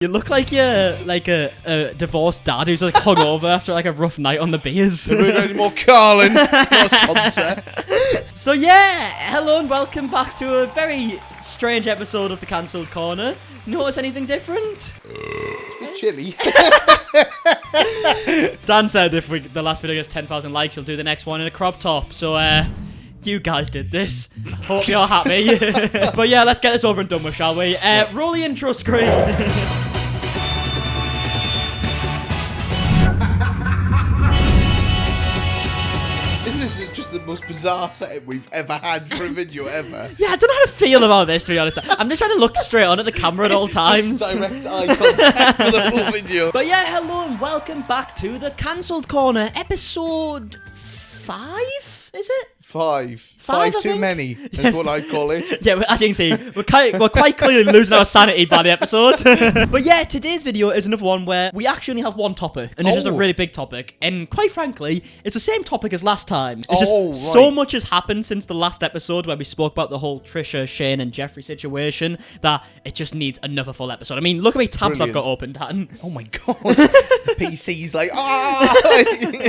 You look like you're like a divorced dad who's like hungover after like a rough night on the beers. There ain't any more Carlin. No sponsor. So yeah, hello and welcome back to a very strange episode of the Cancelled Corner. Notice anything different? It's chilly. Dan said if the last video gets 10,000 likes, he'll do the next one in a crop top. So you guys did this. Hope you're happy. But yeah, let's get this over and done with, shall we? Roll the intro screen. Isn't this just the most bizarre setup we've ever had for a video ever? Yeah, I don't know how to feel about this, to be honest. I'm just trying to look straight on at the camera at all times. Just direct eye contact for the full video. But yeah, hello and welcome back to the Cancelled Corner, episode 5, is it? Five I too think? many, is what I call it. Yeah, as you can see, we're quite clearly losing our sanity by the episode. But yeah, today's video is another one where we actually only have one topic, and it's just a really big topic. And quite frankly, it's the same topic as last time. It's just so much has happened since the last episode where we spoke about the whole Trisha, Shane, and Jeffree situation that it just needs another full episode. I mean, look how many tabs I've got open, Dan. Oh my god. The PC's like, ah!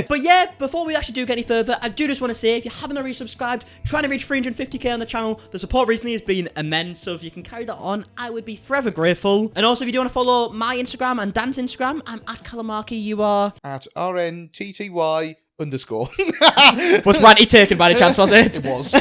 But yeah, before we actually do get any further, I do just want to say, if you haven't already subscribed, trying to reach 350k on the channel. The support recently has been immense, so if you can carry that on, I would be forever grateful. And also, if you do want to follow my Instagram and Dan's Instagram, I'm at MARKIE. You are at RNTTY_. Was Ranty taken by the chance, was it? It was.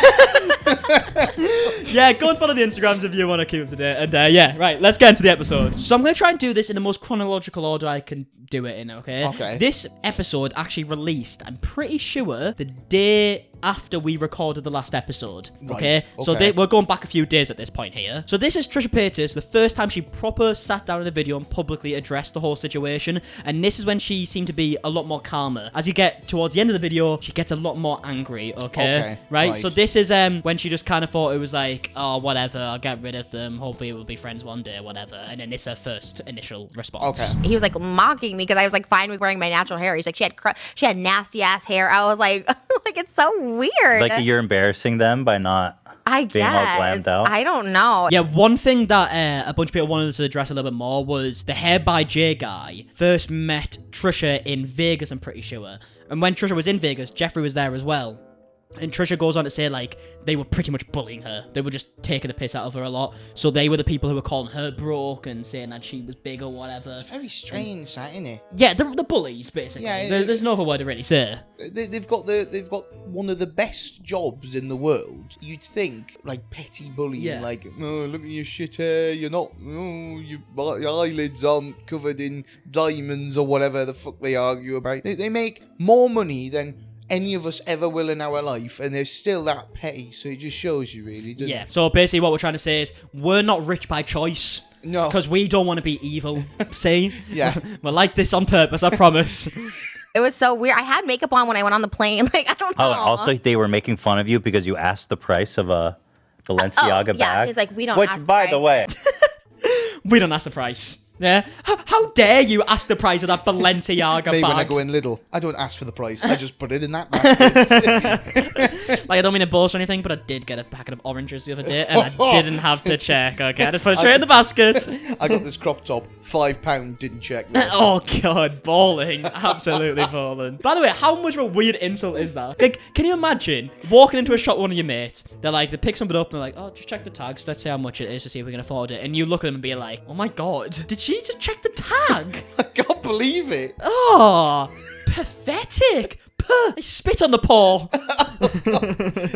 Yeah, go and follow the Instagrams if you want to keep up to date. And yeah, right, let's get into the episode. So I'm going to try and do this in the most chronological order I can do it in, okay? Okay. This episode actually released, I'm pretty sure, the day after we recorded the last episode, okay? Right, So okay. we're going back a few days at this point here. So this is Trisha Paytas, the first time she proper sat down in the video and publicly addressed the whole situation, and this is when she seemed to be a lot more calmer. As you get towards the end of the video, she gets a lot more angry, okay? Right? So this is when she just kind of thought it was like, oh, whatever, I'll get rid of them, hopefully we'll be friends one day, whatever, and then it's her first initial response. Okay. He was like mocking me because I was like fine with wearing my natural hair. He's like, she had nasty ass hair. I was like, like it's so weird. Like you're embarrassing them by not I being all glammed guess. out. I don't know. Yeah, one thing that a bunch of people wanted to address a little bit more was the Hair by J guy first met Trisha in Vegas, I'm pretty sure. And when Trisha was in Vegas, Jeffree was there as well. And Trisha goes on to say, like, they were pretty much bullying her. They were just taking the piss out of her a lot. So they were the people who were calling her broke and saying that she was big or whatever. It's very strange, that, isn't it? Yeah, the bullies, basically. Yeah, There's no other word to really say. They've got one of the best jobs in the world. You'd think, like, petty bullying, Yeah. like, oh, look at your shit hair, you're not, oh, your eyelids aren't covered in diamonds or whatever the fuck they argue about. They make more money than any of us ever will in our life, and they're still that petty, so it just shows you, really, doesn't Yeah, it? so basically what we're trying to say is, we're not rich by choice. No. Because we don't want to be evil. See? Yeah. We're like this on purpose, I promise. It was so weird. I had makeup on when I went on the plane. Like, I don't know. Oh, and also they were making fun of you because you asked the price of a Balenciaga bag. Yeah, he's like, we don't Which, ask by price. the way, We don't ask the price. Yeah? How dare you ask the price of that Balenciaga Me, bag? when I go in Lidl, I don't ask for the price. I just put it in that basket. Like, I don't mean to boast or anything, but I did get a packet of oranges the other day, and I didn't have to check, okay? I just put it straight in the basket. I got this crop top, £5, didn't check. No. Oh, God, balling. Absolutely balling. By the way, how much of a weird insult is that? Like, can you imagine walking into a shop with one of your mates, they pick something up, and they're like, oh, just check the tags, let's see how much it is to see if we can afford it, and you look at them and be like, oh my God, did she just check the tag? I can't believe it. Oh, pathetic. Puh, I spit on the paw.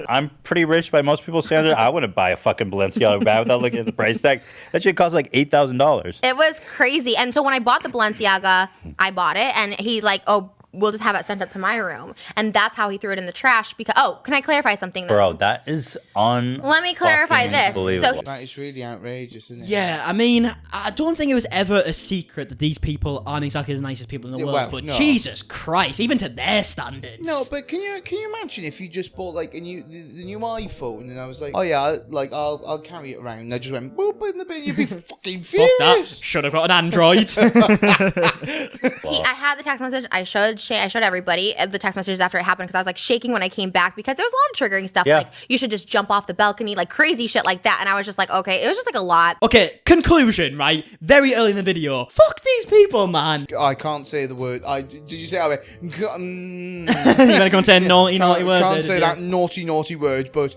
I'm pretty rich by most people's standards. I wouldn't buy a fucking Balenciaga bag without looking at the price tag. That shit costs like $8,000. It was crazy. And so when I bought the Balenciaga, I bought it, and he like, oh, we'll just have it sent up to my room. And that's how he threw it in the trash because, oh, can I clarify something though? Bro, that is Let me clarify this. Unbelievable. So That is really outrageous, isn't it? Yeah, I mean, I don't think it was ever a secret that these people aren't exactly the nicest people in the Yeah, world, well, but no. Jesus Christ, even to their standards. No, but can you imagine if you just bought like the new iPhone and I was like, oh yeah, I'll carry it around. And I just went boop in the bin. You'd be fucking Fuck that. furious. Should have got an Android. I had the text message. I should I showed everybody the text messages after it happened because I was like shaking when I came back because there was a lot of triggering stuff. Yeah. Like you should just jump off the balcony, like crazy shit like that. And I was just like, okay, it was just like a lot. Okay, conclusion, right? Very early in the video. Fuck these people, man. I can't say the word. Did you say that? You better go and say naughty word. Can't there, say did that you? naughty word, but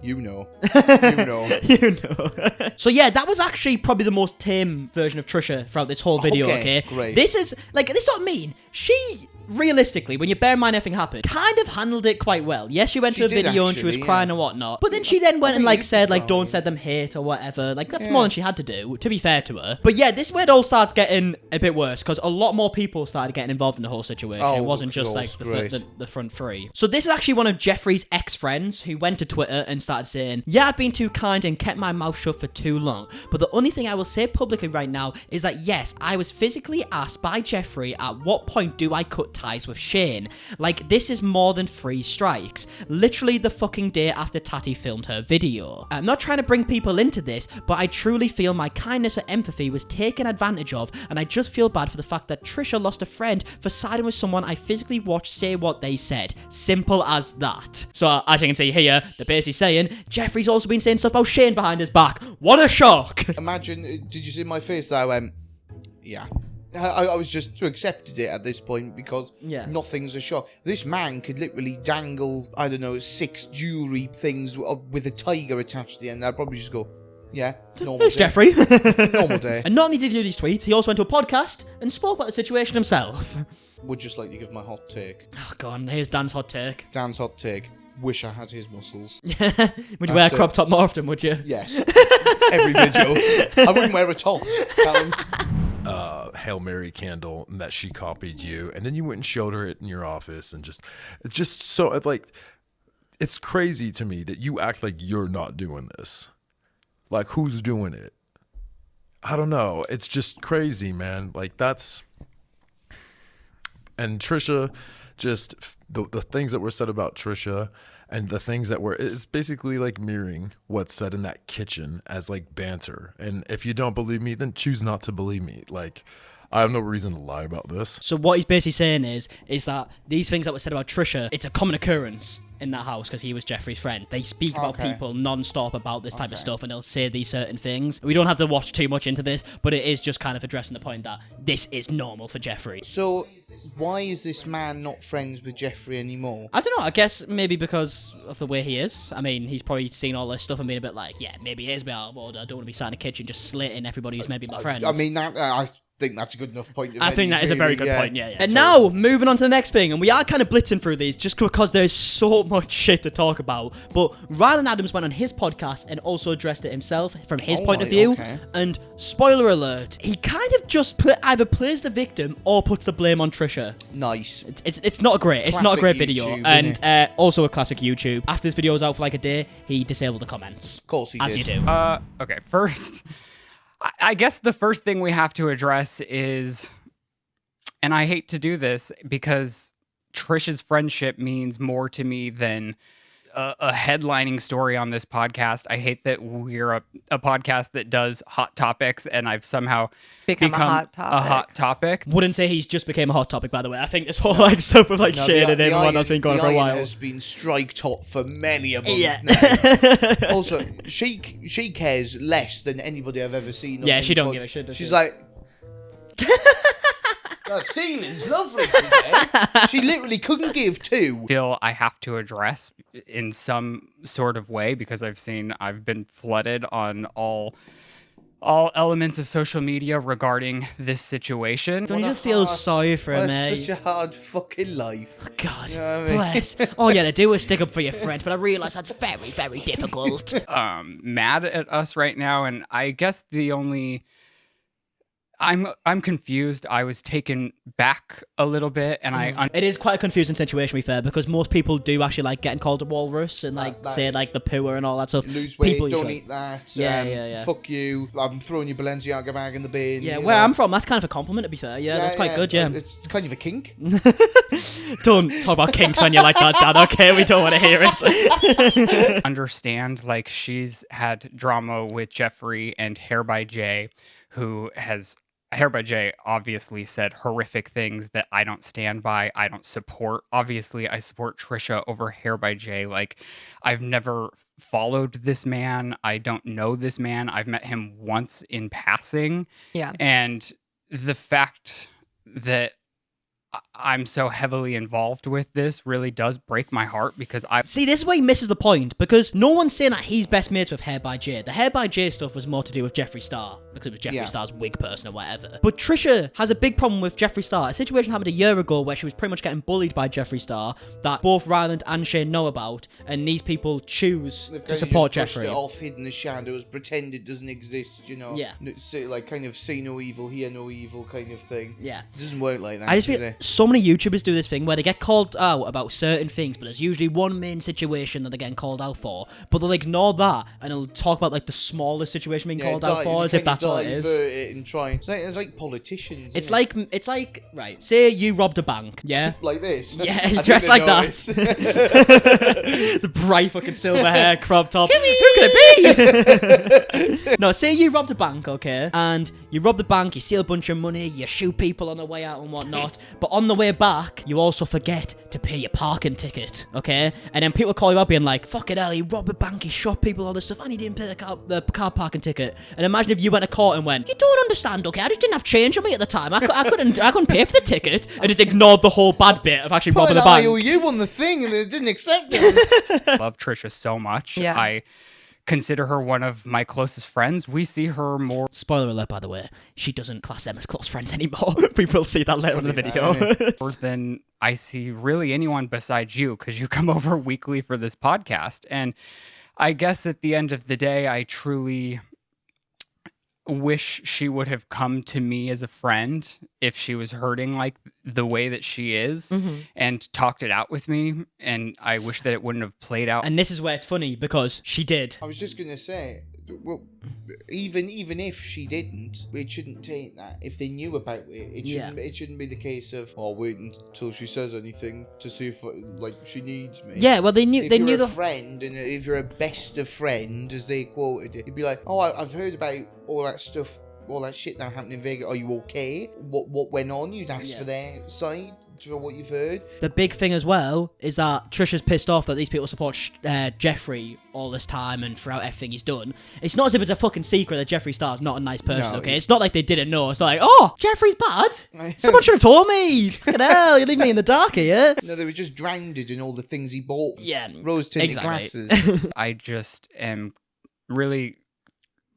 you know. You know. You know. So yeah, that was actually probably the most tame version of Trisha throughout this whole video, okay? Great. This is, like, this is what I mean. She, realistically, when you bear in mind everything happened, kind of handled it quite well. Yes, she went to a did video and she was actually, crying yeah. and whatnot. But then she then went and, think like, you said, could like, cry. don't send them hate or whatever. Like, that's Yeah. more than she had to do, to be fair to her. But yeah, this is where it all starts getting a bit worse, because a lot more people started getting involved in the whole situation. Oh, It wasn't of just, like, course, the, great. the front three. So this is actually one of Jeffree's ex-friends who went to Twitter and started saying, yeah, I've been too kind and kept my mouth shut for too long. But the only thing I will say publicly right now is that yes, I was physically asked by Jeffree at what point do I cut ties with Shane. Like, this is more than 3 strikes. Literally the fucking day after Tati filmed her video. I'm not trying to bring people into this, but I truly feel my kindness or empathy was taken advantage of, and I just feel bad for the fact that Trisha lost a friend for siding with someone I physically watched say what they said. Simple as that. So, as you can see here, they're basically saying, Jeffree's also been saying stuff about Shane behind his back. What a shock! Imagine, did you see my face that I went, yeah. I was just accepted it at this point because Yeah. nothing's a shock. This man could literally dangle, I don't know, 6 jewelry things with a tiger attached to the end. I'd probably just go, yeah, normal It's day. Jeffree. Normal day. And not only did he do these tweets, he also went to a podcast and spoke about the situation himself. Would just like to give my hot take. Oh, go on, here's Dan's hot take. Dan's hot take. Wish I had his muscles. Would you wear a That's it. crop top more often, would you? Yes. Every video. I wouldn't wear a top. Callum. Hail Mary candle that she copied you, and then you went and showed her it in your office, and just so like, it's crazy to me that you act like you're not doing this. Like, who's doing it? I don't know. It's just crazy, man. Like, that's, and Trisha, just the things that were said about Trisha and the things that were, it's basically like mirroring what's said in that kitchen as like banter. And if you don't believe me, then choose not to believe me. Like, I have no reason to lie about this. So what he's basically saying is that these things that were said about Trisha, it's a common occurrence in that house because he was Jeffree's friend. They speak about Okay. people non-stop about this type of stuff, and they'll say these certain things. We don't have to watch too much into this, but it is just kind of addressing the point that this is normal for Jeffree. So, why is this man not friends with Jeffree anymore? I don't know, I guess maybe because of the way he is. I mean, he's probably seen all this stuff and been a bit like, yeah, maybe he is a bit out of order. I don't want to be sat in the kitchen just slating everybody who's maybe my friend. I mean, that I think that's a good enough point. I think that is a very good point, yeah. And totally. now, moving on to the next thing, and we are kind of blitzing through these just because there's so much shit to talk about, but Rylan Adams went on his podcast and also addressed it himself from his point of right, view, okay. and spoiler alert, he kind of just either plays the victim or puts the blame on Trisha. Nice. It's not great. It's not a Classic great video, YouTube, and also a classic YouTube. After this video was out for like a day, he disabled the comments. Of course he As did. you do. Okay, first, I guess the first thing we have to address is, and I hate to do this because Trisha's friendship means more to me than a headlining story on this podcast. I hate that we're a podcast that does hot topics, and I've somehow Become a hot topic. a hot topic. Wouldn't say he's just became a hot topic, by the way. I think this whole like stuff with like No, Shane and the him and iron- whatnot's been going the on for a iron while. has been strike top for many a month Yeah. now. Also, she cares less than anybody I've ever seen. on Yeah, any she don't pod- give a shit, does She's she? like, that ceiling's lovely today. She literally couldn't give 2. Feel I have to address in some sort of way because I've been flooded on all elements of social media regarding this situation. Don't you What a just feel hard- sorry for him, Well, mate? it's such a hard fucking life. God, You know what I mean? bless. All you had to do was stick up for your friend, but I realise that's very, very difficult. Mad at us right now, and I guess I'm confused. I was taken back a little bit, and It is quite a confusing situation, to be fair, because most people do actually like getting called a walrus and like That say is- like the pooer and all that stuff. Lose weight, People don't usually- eat that. Yeah. Fuck you. I'm throwing your Balenciaga bag in the bin. Yeah, you where know. I'm from, that's kind of a compliment, to be fair. Yeah, that's quite good, yeah. It's kind of a kink. Don't talk about kinks when you're like that, Dad, okay? We don't want to hear it. understand like she's had drama with Jeffree and Hair by Jay, who has Hair by Jay obviously said horrific things that I don't stand by, I don't support. Obviously, I support Trisha over Hair by Jay. Like, I've never followed this man. I don't know this man. I've met him once in passing. Yeah. And the fact that I'm so heavily involved with this really does break my heart because I See, this is where he misses the point, because no one's saying that he's best mates with Hair by Jay. The Hair by Jay stuff was more to do with Jeffree Star, because it was Jeffree Star's wig person or whatever. But Trisha has a big problem with Jeffree Star. A situation happened a year ago where she was pretty much getting bullied by Jeffree Star that both Ryland and Shane know about, and these people choose They've to kind support of just brushed Jeffree. it off, hidden the shadows, pretend it doesn't exist, you know? Yeah. So, like, kind of say no evil, hear no evil kind of thing. Yeah. It doesn't work like that, I just does feel it? so many YouTubers do this thing where they get called out about certain things, but there's usually one main situation that they're getting called out for, but they'll ignore that and they'll talk about like the smallest situation being called out for as if that's all it is. It and try. It's like politicians. It's isn't it? like right. Say you robbed a bank, yeah. Like this. Yeah, I he's dressed like noticed. that. The bright fucking silver hair, crop top. Who could it be? No, say you robbed a bank, okay, and you rob the bank, you steal a bunch of money, you shoot people on the way out and whatnot, but on the way back, you also forget to pay your parking ticket, okay? And then people call you up being like, fucking hell, he robbed a bank, he shot people, all this stuff, and he didn't pay the car parking ticket. And imagine if you went to court and went, you don't understand, okay? I just didn't have change on me at the time. I couldn't pay for the ticket, and just ignored the whole bad bit of actually robbing a bank. IOU on the thing and they didn't accept it. I love Trisha so much. Yeah. I consider her one of my closest friends. We see her more Spoiler alert, by the way, she doesn't class them as close friends anymore. People see that later in the funny video. that, than I see really anyone besides you, because you come over weekly for this podcast. And I guess at the end of the day, I truly wish she would have come to me as a friend if she was hurting like the way that she is and talked it out with me. And I wish that it wouldn't have played out. And this is where it's funny, because she did. I was just gonna say, well, even if she didn't, it shouldn't take that. If they knew about it, it shouldn't be the case of, oh, wait until she says anything to see if like she needs me. Yeah, well, they knew If they you're knew a the friend, and if you're a best of friend, as they quoted it, you'd be like, oh, I've heard about all that stuff, all that shit that happened in Vegas. Are you okay? What went on? You'd ask for their side, for what you've heard. The big thing as well is that Trisha's pissed off that these people support Jeffree all this time and throughout everything he's done. It's not as if it's a fucking secret that Jeffree Star's not a nice person, No, okay? It's not like they didn't know. It's not like, oh, Jeffree's bad. Someone should have told me. Fucking hell, you leave me in the dark here. No, they were just drowned in all the things he bought. Yeah, Rose-tinted exactly. glasses. I just am really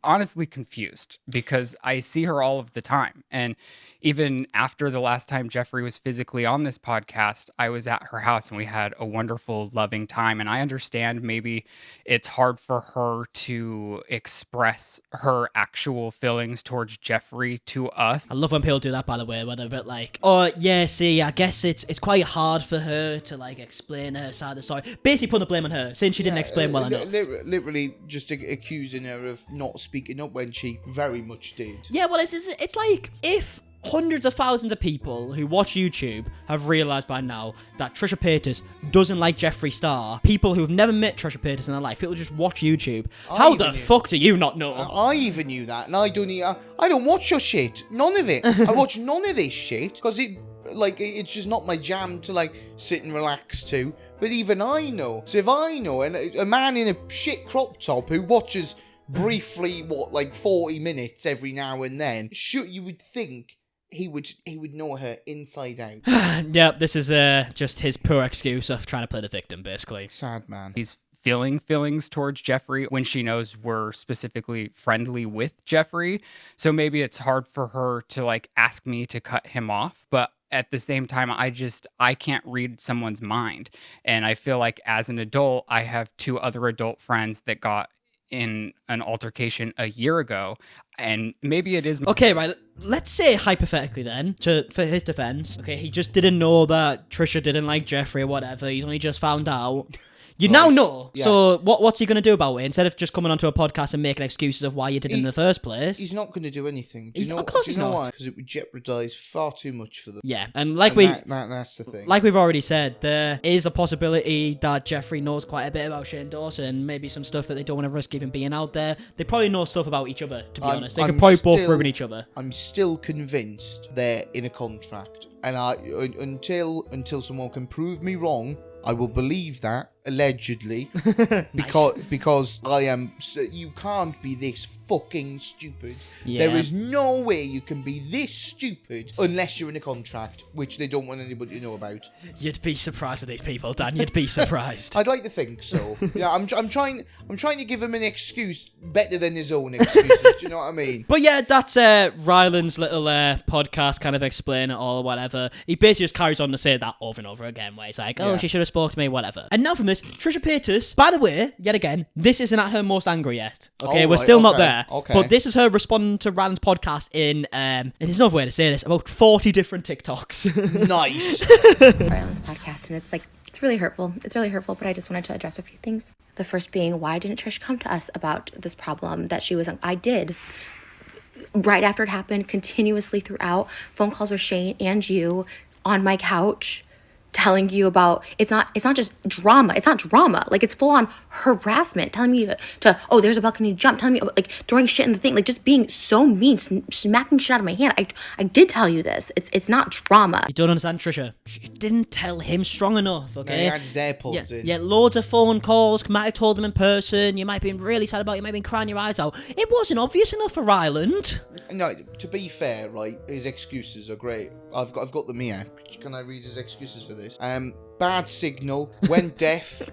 honestly confused because I see her all of the time. And even after the last time Jeffree was physically on this podcast, I was at her house and we had a wonderful, loving time. And I understand maybe it's hard for her to express her actual feelings towards Jeffree to us. I love when people do that, by the way, where they're a bit like, oh, yeah, see, I guess it's quite hard for her to, like, explain her side of the story. Basically putting the blame on her, saying she didn't explain well enough. Literally just accusing her of not speaking up when she very much did. Yeah, well, it's like if hundreds of thousands of people who watch YouTube have realised by now that Trisha Paytas doesn't like Jeffree Star, people who've never met Trisha Paytas in their life, people just watch YouTube. How the fuck do you not know? I even knew that, and I don't watch your shit. None of it. I watch none of this shit because it's just not my jam to like sit and relax to. But even I know. So if I know, and a man in a shit crop top who watches briefly 40 minutes every now and then, you would think he would know her inside out. Yeah, this is just his poor excuse of trying to play the victim, basically. Sad man. He's feeling feelings towards Jeffree when she knows we're specifically friendly with Jeffree. So maybe it's hard for her to like ask me to cut him off, but at the same time, I can't read someone's mind. And I feel like as an adult, I have two other adult friends that got in an altercation a year ago, and maybe it is Okay, right, let's say hypothetically then, for his defense, okay, he just didn't know that Trisha didn't like Jeffree or whatever, he's only just found out. You now know. Yeah. So what's he going to do about it? Instead of just coming onto a podcast and making excuses of why you did it in the first place. He's not going to do anything. Do you know, Of course do you he's know not. why? Because it would jeopardise far too much for them. Yeah, and That's the thing. like we've already said, there is a possibility that Jeffree knows quite a bit about Shane Dawson, maybe some stuff that they don't want to risk even being out there. They probably know stuff about each other, to be honest. They could probably both ruin each other. I'm still convinced they're in a contract, and until someone can prove me wrong, I will believe that allegedly because I am. You can't be this fucking stupid. Yeah. There is no way you can be this stupid unless you're in a contract, which they don't want anybody to know about. You'd be surprised with these people, Dan. You'd be surprised. I'd like to think so. Yeah, I'm trying to give him an excuse better than his own excuses. Do you know what I mean? But yeah, that's Ryland's little podcast kind of explain it all or whatever. He basically just carries on to say that over and over again, where he's like, oh, Yeah. she should have spoke to me, whatever. And now from this, Trisha Paytas, by the way, yet again, this isn't at her most angry yet. Okay, Oh, we're right, still not okay, there. okay. But this is her responding to Ryland's podcast in, and there's no other way to say this, about 40 different TikToks. Nice. Ryland's podcast, and it's really hurtful. It's really hurtful, but I just wanted to address a few things. The first being, why didn't Trish come to us about this problem that she was on? I did. Right after it happened, continuously throughout, phone calls with Shane and you on my couch, telling you about it's not just drama. It's not drama. Like, it's full on harassment, telling me to oh, there's a balcony jump, telling me like throwing shit in the thing, like just being so mean, smacking shit out of my hand. I did tell you this. It's not drama. You don't understand, Trisha. She didn't tell him strong enough, okay? No, he had his AirPods in. Yeah, loads of phone calls. Might have told him in person. You might have been really sad about it. You might have been crying your eyes out. It wasn't obvious enough for Ryland. No, to be fair, right, his excuses are great. I've got them here. Can I read his excuses for this? Bad signal, went deaf,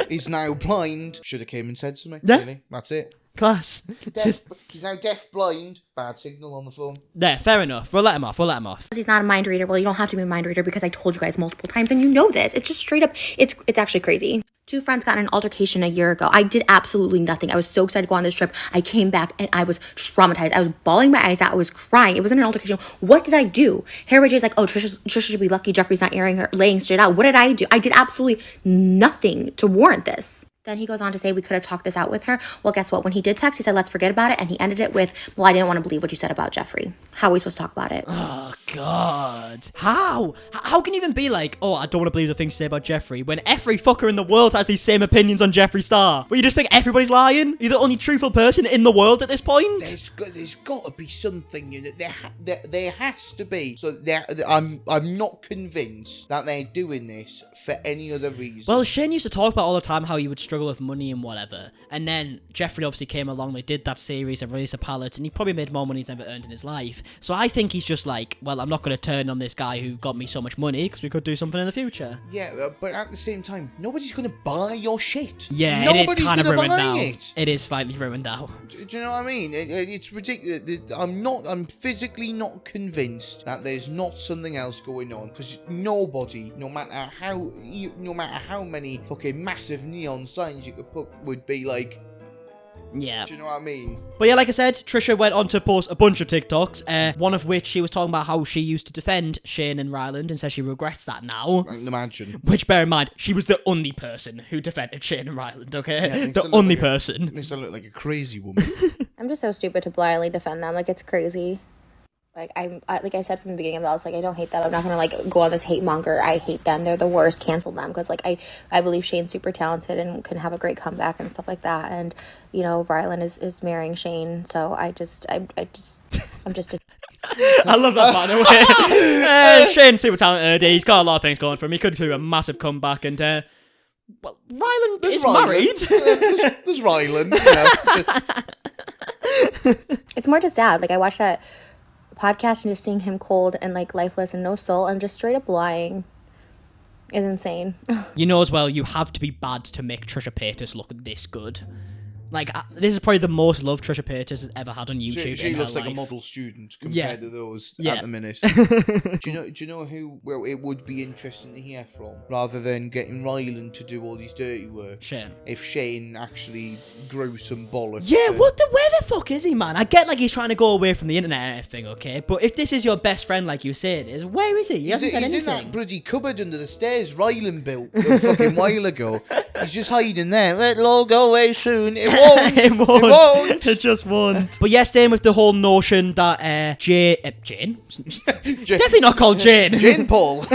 is now blind. Should have came and said something. Yeah. Really. That's it. Class. Deaf, he's now deaf, blind, bad signal on the phone. There, fair enough. We'll let him off. He's not a mind reader. Well, you don't have to be a mind reader because I told you guys multiple times, and you know this. It's just straight up. It's actually crazy. Two friends got in an altercation a year ago. I did absolutely nothing. I was so excited to go on this trip. I came back and I was traumatized. I was bawling my eyes out. I was crying. It wasn't an altercation. What did I do? Harry J's like, oh, Trisha should be lucky Jeffree's not laying straight out. What did I do? I did absolutely nothing to warrant this. Then he goes on to say we could have talked this out with her. Well, guess what? When he did text, he said, let's forget about it. And he ended it with, well, I didn't want to believe what you said about Jeffree. How are we supposed to talk about it? Oh, God. How? How can you even be like, oh, I don't want to believe the things you say about Jeffree when every fucker in the world has these same opinions on Jeffree Star? But you just think everybody's lying? You're the only truthful person in the world at this point? There's got to be something in it. There has to be. So I'm not convinced that they're doing this for any other reason. Well, Shane used to talk about all the time how he would struggle with money and whatever. And then Jeffree obviously came along, they did that series of Release a Palette, and he probably made more money he's ever earned in his life. So I think he's just like, well, I'm not going to turn on this guy who got me so much money because we could do something in the future. Yeah, but at the same time, nobody's going to buy your shit. Yeah, nobody's it is kind of gonna ruined buy now. it. It is slightly ruined now. Do you know what I mean? It's ridiculous. I'm physically not convinced that there's not something else going on, because nobody, no matter how many fucking massive neon signs you could put, would be like, Yeah. do you know what I mean? But yeah, like I said, Trisha went on to post a bunch of TikToks, one of which she was talking about how she used to defend Shane and Ryland and says she regrets that now. I can imagine. Which, bear in mind, she was the only person who defended Shane and Ryland, okay? Yeah, makes the her look only like person. Makes her look like a crazy woman. I'm just so stupid to blindly defend them. Like, it's crazy. Like, like I said from the beginning of that, I was like, I don't hate them. I'm not gonna like go on this hate monger. I hate them. They're the worst. Cancel them, because like I believe Shane's super talented and can have a great comeback and stuff like that. And you know, Ryland is marrying Shane, so I'm just. I love that, by the way. Shane's super talented. He's got a lot of things going for him. He could do a massive comeback, and well, Ryland is married. There's Ryland. You know. It's more just sad. Like, I watched that podcast and just seeing him cold and like lifeless and no soul and just straight up lying is insane. You know as well, you have to be bad to make Trisha Paytas look this good. Like, this is probably the most love Trisha Paytas has ever had on YouTube. She in her looks like a life. model student compared to those at the minute. Do you know who? Well, it would be interesting to hear from, rather than getting Ryland to do all these dirty work. Shane. If Shane actually grew some bollocks. Yeah, where the fuck is he, man? I get like he's trying to go away from the internet and everything, okay? But if this is your best friend, like you say it is, where is he? He hasn't said He's anything. in that bloody cupboard under the stairs Ryland built a fucking while ago. He's just hiding there. It'll all go away soon. It won't. It won't. It won't. It just won't. But yeah, same with the whole notion that Jane? It's definitely not called Jane. Jane Paul.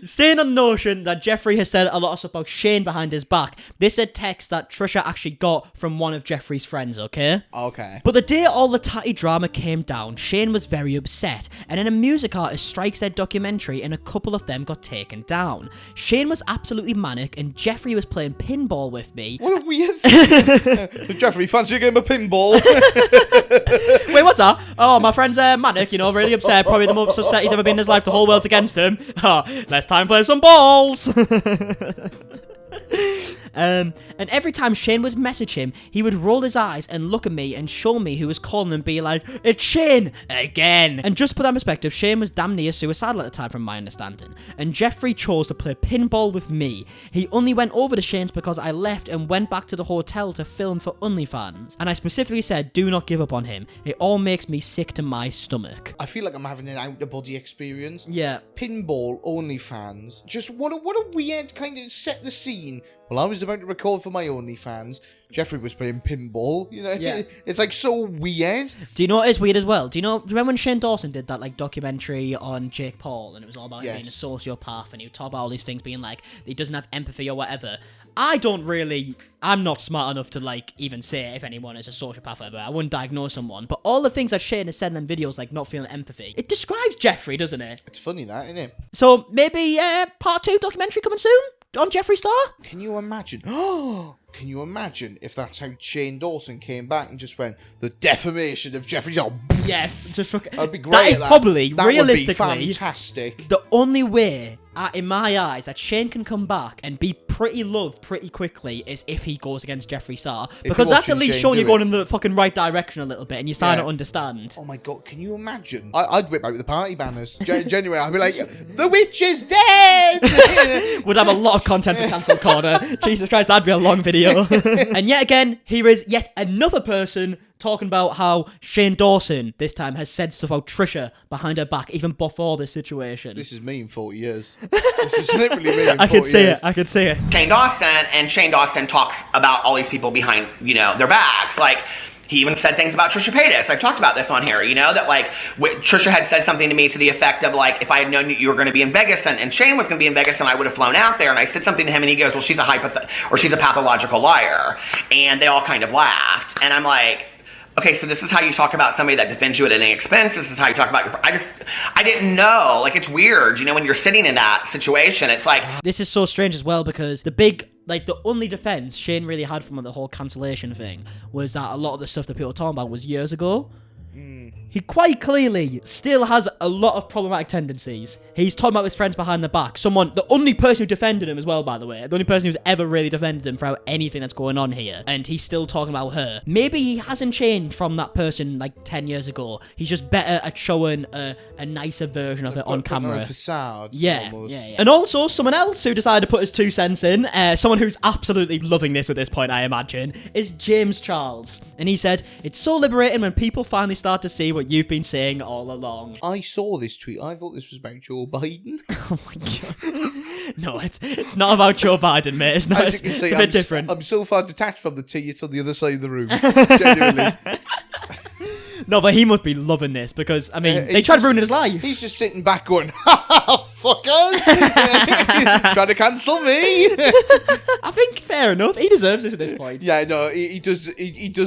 Staying on the notion that Jeffree has said a lot of stuff about Shane behind his back. This is a text that Trisha actually got from one of Jeffree's friends, okay? Okay. But the day all the tatty drama came down, Shane was very upset, and then a music artist strikes their documentary and a couple of them got taken down. Shane was absolutely manic, and Jeffree was playing pinball with me. What a weird thing. Jeffree, fancy a game of pinball? Wait, what's that? Oh, my friend's manic, you know, really upset. Probably the most upset he's ever been in his life. The whole world's against him. Oh, let's time play some balls. And every time Shane would message him, he would roll his eyes and look at me and show me who was calling and be like, it's Shane again. And just to put that in perspective, Shane was damn near suicidal at the time from my understanding. And Jeffree chose to play pinball with me. He only went over to Shane's because I left and went back to the hotel to film for OnlyFans. And I specifically said, do not give up on him. It all makes me sick to my stomach. I feel like I'm having an out-of-body experience. Yeah. Pinball, OnlyFans. Just what a weird kind of set the scene. Well, I was about to record for my OnlyFans. Jeffree was playing pinball. You know, Yeah. It's like so weird. Do you know what is weird as well? Do you remember when Shane Dawson did that like documentary on Jake Paul and it was all about him being a sociopath and he would talk about all these things being like he doesn't have empathy or whatever? I'm not smart enough to like even say if anyone is a sociopath or whatever. I wouldn't diagnose someone. But all the things that Shane has said in them videos, like not feeling empathy, it describes Jeffree, doesn't it? It's funny that, isn't it? So maybe part 2 documentary coming soon on Jeffree Star? Can you imagine? Oh, can you imagine if that's how Shane Dawson came back and just went, the defamation of Jeffree? Oh, Yeah, just fucking. that'd be great. That is probably, that realistically, would be fantastic. the only way, in my eyes, that Shane can come back and be pretty loved pretty quickly is if he goes against Jeffree Star. Because that's at watching least Shane showing do you're going it. in the fucking right direction a little bit and you're starting to understand. Oh my god, can you imagine? I'd whip out the party banners. Genuinely, I'd be like, the witch is dead! Would have a lot of content for Cancel Corner. Jesus Christ, that'd be a long video. And yet again, here is yet another person talking about how Shane Dawson, this time, has said stuff about Trisha behind her back, even before this situation. This is me in 40 years. This is literally me in 40 I could see years. it. I could see it. Shane Dawson, and Shane Dawson talks about all these people behind, their backs. Like, he even said things about Trisha Paytas. I've talked about this on here, that, like, Trisha had said something to me to the effect of, like, if I had known that you were going to be in Vegas and Shane was going to be in Vegas, then I would have flown out there. And I said something to him, and he goes, well, she's a pathological liar. And they all kind of laughed. And I'm like, okay, so this is how you talk about somebody that defends you at any expense. This is how you talk about I didn't know. Like, it's weird, when you're sitting in that situation. It's like... This is so strange as well because the only defense Shane really had from the whole cancellation thing was that a lot of the stuff that people were talking about was years ago. He quite clearly still has a lot of problematic tendencies. He's talking about his friends behind the back. The only person who defended him as well, by the way. The only person who's ever really defended him throughout anything that's going on here. And he's still talking about her. Maybe he hasn't changed from that person like 10 years ago. He's just better at showing a nicer version of it on camera. A facade. Yeah, almost. yeah. And also, someone else who decided to put his 2 cents in, someone who's absolutely loving this at this point, I imagine, is James Charles. And he said, it's so liberating when people finally start to see what you've been saying all along. I saw this tweet. I thought this was about Joe Biden. Oh my god. No, it's not about Joe Biden, mate. It's not. As you can see, it's a bit different. I'm so far detached from the tea, it's on the other side of the room. Genuinely. No, but he must be loving this because, I mean, they He's tried just- ruining his life. He's just sitting back going, ha ha, fuckers! Trying to cancel me! I think fair enough. He deserves this at this point. Yeah, no, he does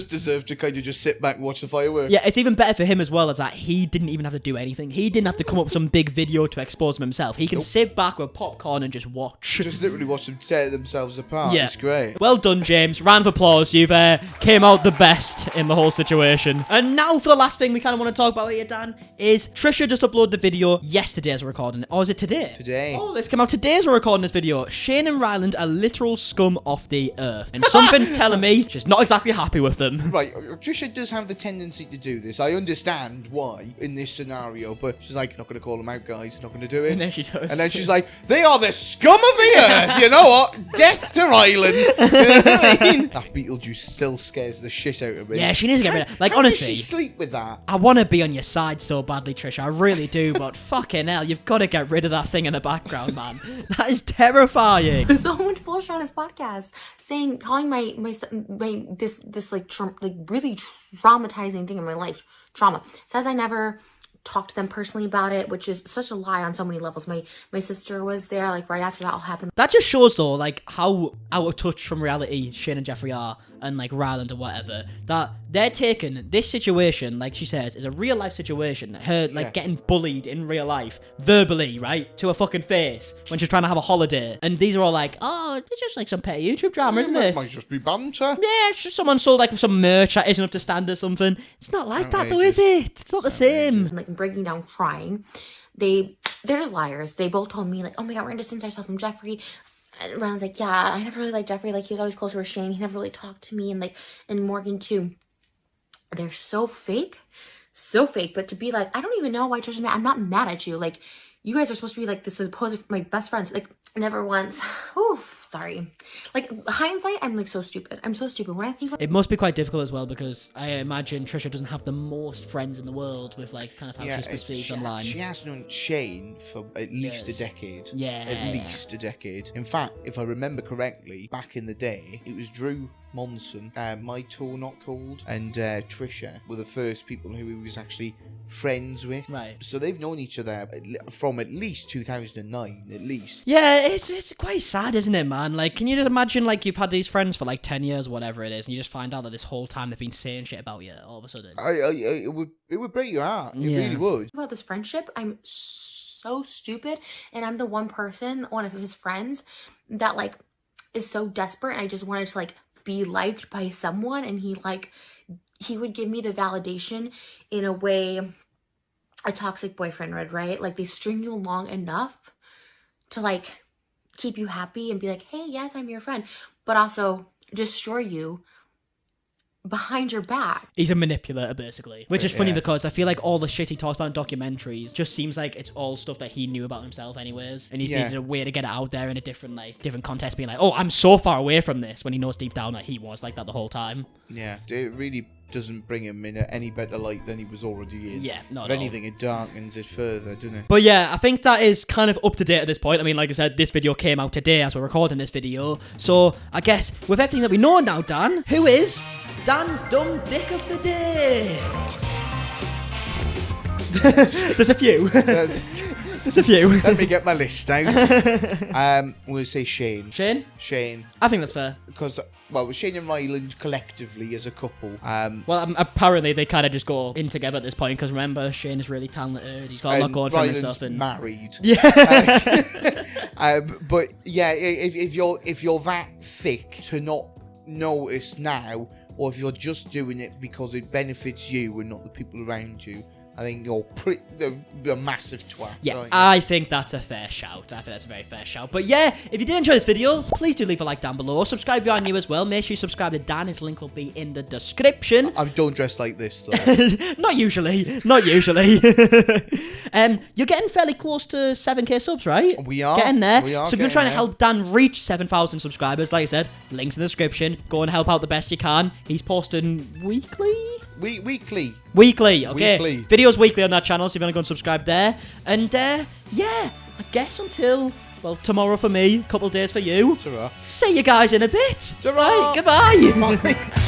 deserve to kind of just sit back and watch the fireworks. Yeah, it's even better for him as well as that he didn't even have to do anything. He didn't have to come up with some big video to expose him himself. He can sit back with popcorn and just watch. Just literally watch them tear themselves apart. Yeah. It's great. Well done, James. Round of applause. You've came out the best in the whole situation. And now for the last thing we kind of want to talk about here, Dan, is Trisha just uploaded a video yesterday as we're recording. Or is it today? Today. Oh, this came out today as we're recording this video. Shane and Ryland are literal scum off the earth. And something's telling me she's not exactly happy with them. Right, Trisha does have the tendency to do this. I understand why in this scenario, but she's like, not going to call them out, guys. Not going to do it. And then she does. And then she's like, they are the scum of the earth. You know what? Death to Ryland. You know what I mean? That Beetlejuice still scares the shit out of me. Yeah, she needs to get rid of it. Like, How honestly, does she sleep with that? I want to be on your side so badly, Trisha. I really do, but fucking hell, you've got to get rid of that thing in the background, man. That is terrifying. So much bullshit on his podcast, calling my this like really traumatizing thing in my life trauma. Says I never talked to them personally about it, which is such a lie on so many levels. My sister was there, like, right after that all happened. That just shows, though, like, how out of touch from reality Shane and Jeffree are, and, like, Ryland or whatever, that they're taking this situation, like she says, is a real-life situation. Her, like, getting bullied in real life, verbally, right, to her fucking face, when she's trying to have a holiday. And these are all like, oh, it's just, like, some petty YouTube drama, isn't it? Might just be banter. Yeah, it's just someone sold, like, some merch that isn't up to stand or something. It's not like that, though, is it? It's not the same. Like, breaking down crying. They're just liars. They both told me, like, oh my god, we're gonna distance ourselves from Jeffree. And Ryan's like, yeah, I never really liked Jeffree. Like, he was always closer with Shane. He never really talked to me. And, like, and Morgan, too. They're so fake. So fake. But to be like, I don't even know why Trisha's mad. I'm not mad at you. Like, you guys are supposed to be, like, the supposed my best friends. Like, never once. Ooh, sorry. Like, hindsight, I'm, like, so stupid. I'm so stupid. When I think It must be quite difficult as well, because I imagine Trisha doesn't have the most friends in the world with, like, kind of how she's perceived online. She has known Shane for at least a decade. Yeah. At least a decade. In fact, if I remember correctly, back in the day, it was Drew Monson, My Toe Not Cold, and Trisha were the first people who he was actually friends with. Right. So they've known each other from at least 2009, at least. Yeah, it's quite sad, isn't it, man? Like, can you just imagine, like, you've had these friends for, like, 10 years or whatever it is, and you just find out that this whole time they've been saying shit about you all of a sudden? It would break your heart. It really would. about this friendship, I'm so stupid. And I'm the one of his friends, that, like, is so desperate. And I just wanted to, like, be liked by someone, and he would give me the validation in a way a toxic boyfriend would, right? Like, they string you along enough to, like, keep you happy and be like, hey, yes, I'm your friend, but also destroy you behind your back. He's a manipulator, basically. Which is funny because I feel like all the shit he talks about in documentaries just seems like it's all stuff that he knew about himself anyways. And he's needed a way to get it out there in a different context, being like, oh, I'm so far away from this, when he knows deep down that he was like that the whole time. Yeah, it really doesn't bring him in any better light than he was already in. Yeah, not if at all. anything, it darkens it further, doesn't it? But yeah, I think that is kind of up to date at this point. I mean, like I said, this video came out today as we're recording this video. So I guess with everything that we know now, Dan, who is Dan's dumb dick of the day? There's a few. There's a few. Let me get my list out. I'm going to say Shane. Shane? Shane. I think that's fair. Because, well, Shane and Ryland collectively as a couple. Well, apparently they kind of just go in together at this point, because remember, Shane is really talented. He's got a lot going for him and stuff. And married. Yeah. But yeah, if you're that thick to not notice now, or if you're just doing it because it benefits you and not the people around you, I think you're a massive twat. Yeah, I think that's a fair shout. I think that's a very fair shout. But yeah, if you did enjoy this video, please do leave a like down below. Subscribe if you are new as well. Make sure you subscribe to Dan. His link will be in the description. I don't dress like this, though. Not usually. Not usually. You're getting fairly close to 7k subs, right? We are. Getting there. We are so if you're trying to help Dan reach 7,000 subscribers, like I said, links in the description. Go and help out the best you can. He's posting weekly? Weekly. Okay. Weekly. Videos weekly on that channel, so if you want to go and subscribe there. And yeah, I guess until, well, tomorrow for me, a couple days for you. Ta-ra. See you guys in a bit. Ta-ra. Right, goodbye. Bye.